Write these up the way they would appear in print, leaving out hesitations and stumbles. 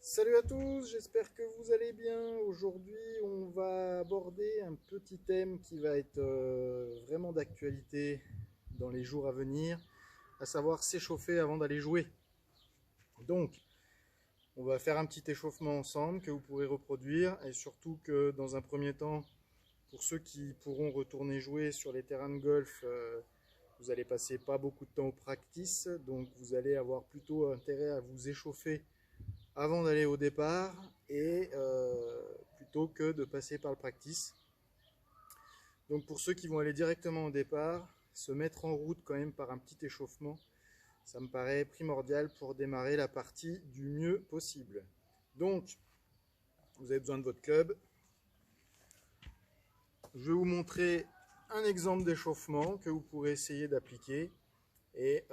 Salut à tous, j'espère que vous allez bien. Aujourd'hui, on va aborder un petit thème qui va être vraiment d'actualité dans les jours à venir, à savoir s'échauffer avant d'aller jouer. Donc, on va faire un petit échauffement ensemble que vous pourrez reproduire et surtout que dans un premier temps, pour ceux qui pourront retourner jouer sur les terrains de golf, vous allez passer pas beaucoup de temps au practice, donc vous allez avoir plutôt intérêt à vous échauffer avant d'aller au départ et plutôt que de passer par le practice. Donc pour ceux qui vont aller directement au départ, se mettre en route quand même par un petit échauffement, ça me paraît primordial pour démarrer la partie du mieux possible. Donc vous avez besoin de votre club. Je vais vous montrer un exemple d'échauffement que vous pourrez essayer d'appliquer et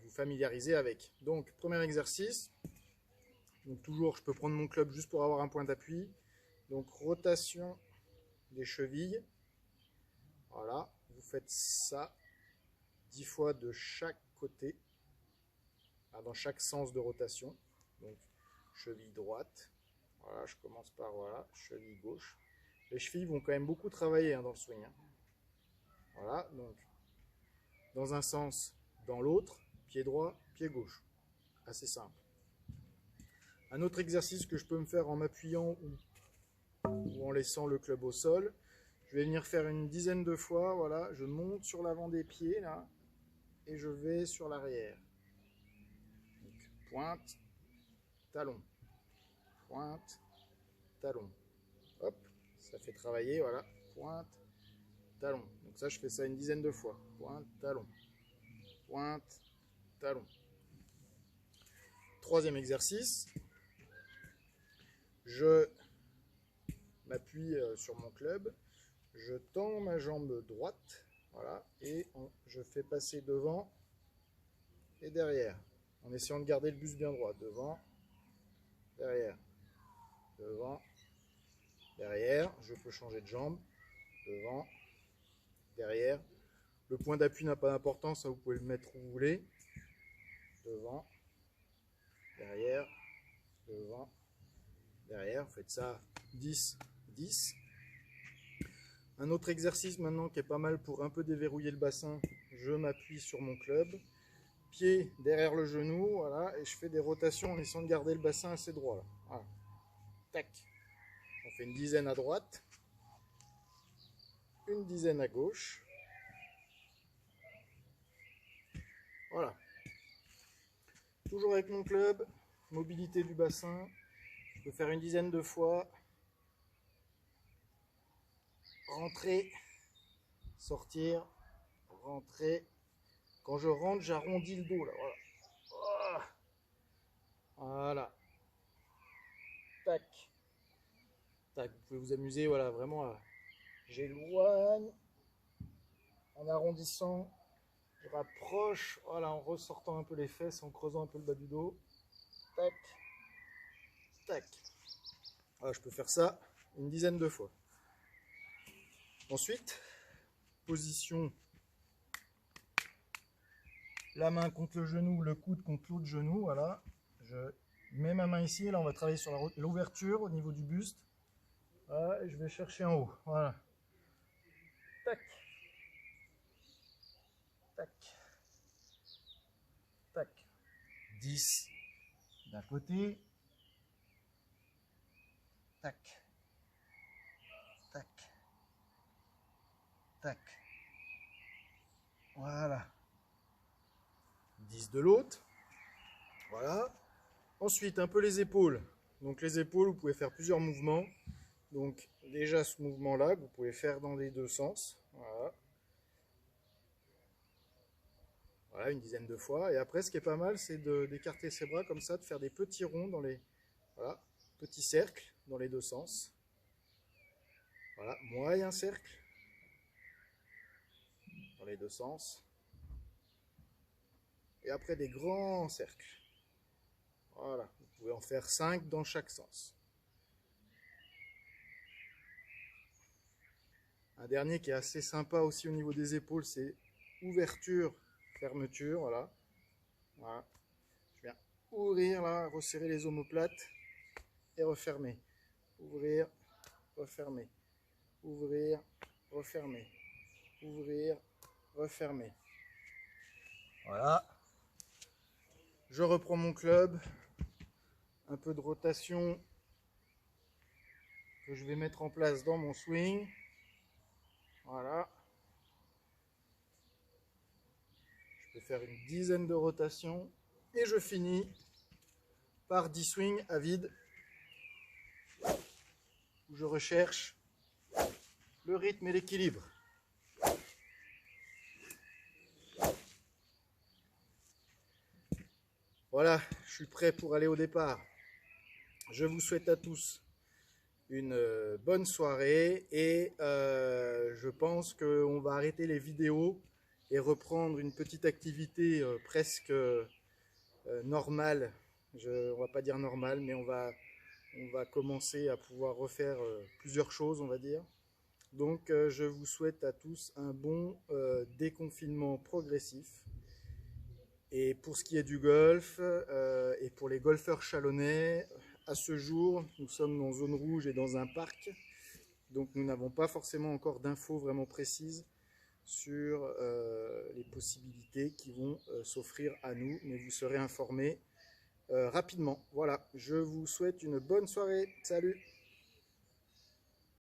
vous familiariser avec. Donc premier exercice. Donc toujours, je peux prendre mon club juste pour avoir un point d'appui. Donc rotation des chevilles. Voilà, vous faites ça 10 fois de chaque côté, dans chaque sens de rotation. Donc cheville droite. Voilà, je commence par voilà, cheville gauche. Les chevilles vont quand même beaucoup travailler dans le swing. Voilà, donc dans un sens, dans l'autre, pied droit, pied gauche. Assez simple. Un autre exercice que je peux me faire en m'appuyant ou en laissant le club au sol, je vais venir faire une dizaine de fois. Voilà, je monte sur l'avant des pieds là et je vais sur l'arrière. Pointe, talon, pointe, talon. Hop, ça fait travailler, voilà. Pointe, talon. Donc ça, je fais ça une dizaine de fois. Pointe, talon, pointe, talon. Troisième exercice, je m'appuie sur mon club, je tends ma jambe droite, voilà, et je fais passer devant et derrière, en essayant de garder le buste bien droit. Devant, derrière, devant, derrière. Je peux changer de jambe. Devant, derrière. Le point d'appui n'a pas d'importance, ça vous pouvez le mettre où vous voulez. Devant, derrière, devant, derrière. Vous faites ça 10, 10. Un autre exercice maintenant qui est pas mal pour un peu déverrouiller le bassin. Je m'appuie sur mon club. Pied derrière le genou, voilà, et je fais des rotations en essayant de garder le bassin assez droit. Là. Voilà. Tac. On fait une dizaine à droite, une dizaine à gauche. Voilà. Toujours avec mon club, mobilité du bassin. Je peux faire une dizaine de fois. Rentrer, sortir, rentrer. Quand je rentre, j'arrondis le dos là. Voilà. Voilà. Tac. Tac. Vous pouvez vous amuser, voilà, vraiment. J'éloigne en arrondissant. Je rapproche, voilà, en ressortant un peu les fesses, en creusant un peu le bas du dos. Tac. Tac. Voilà, je peux faire ça une dizaine de fois. Ensuite, position, la main contre le genou, le coude contre l'autre genou, voilà. Je mets ma main ici, là on va travailler sur l'ouverture au niveau du buste. Voilà, et je vais chercher en haut, voilà. Tac. Tac. Tac. 10 d'un côté. Tac. Tac. Tac. Voilà. 10 de l'autre. Voilà. Ensuite, un peu les épaules. Donc les épaules, vous pouvez faire plusieurs mouvements. Donc déjà ce mouvement-là, que vous pouvez faire dans les deux sens. Voilà. Voilà, une dizaine de fois. Et après, ce qui est pas mal, c'est d'écarter ses bras comme ça, de faire des petits ronds dans les... Voilà, petits cercles dans les deux sens. Voilà, moyen cercle dans les deux sens. Et après, des grands cercles. Voilà, vous pouvez en faire 5 dans chaque sens. Un dernier qui est assez sympa aussi au niveau des épaules, c'est ouverture, fermeture, voilà. Voilà. Je viens ouvrir là, resserrer les omoplates. et refermer. Ouvrir, refermer. Ouvrir, refermer. Ouvrir, refermer. Voilà. Je reprends mon club. Un peu de rotation que je vais mettre en place dans mon swing. Voilà. Je vais faire une dizaine de rotations et je finis par 10 swings à vide où je recherche le rythme et l'équilibre. Voilà, je suis prêt pour aller au départ. Je vous souhaite à tous une bonne soirée et je pense qu'on va arrêter les vidéos et reprendre une petite activité presque normale. On va pas dire normale, mais on va commencer à pouvoir refaire plusieurs choses, on va dire. Donc je vous souhaite à tous un bon déconfinement progressif. Et pour ce qui est du golf, et pour les golfeurs chalonnais, à ce jour, nous sommes en zone rouge et dans un parc. Donc nous n'avons pas forcément encore d'infos vraiment précises sur les possibilités qui vont s'offrir à nous. Mais vous serez informés rapidement. Voilà, je vous souhaite une bonne soirée. Salut!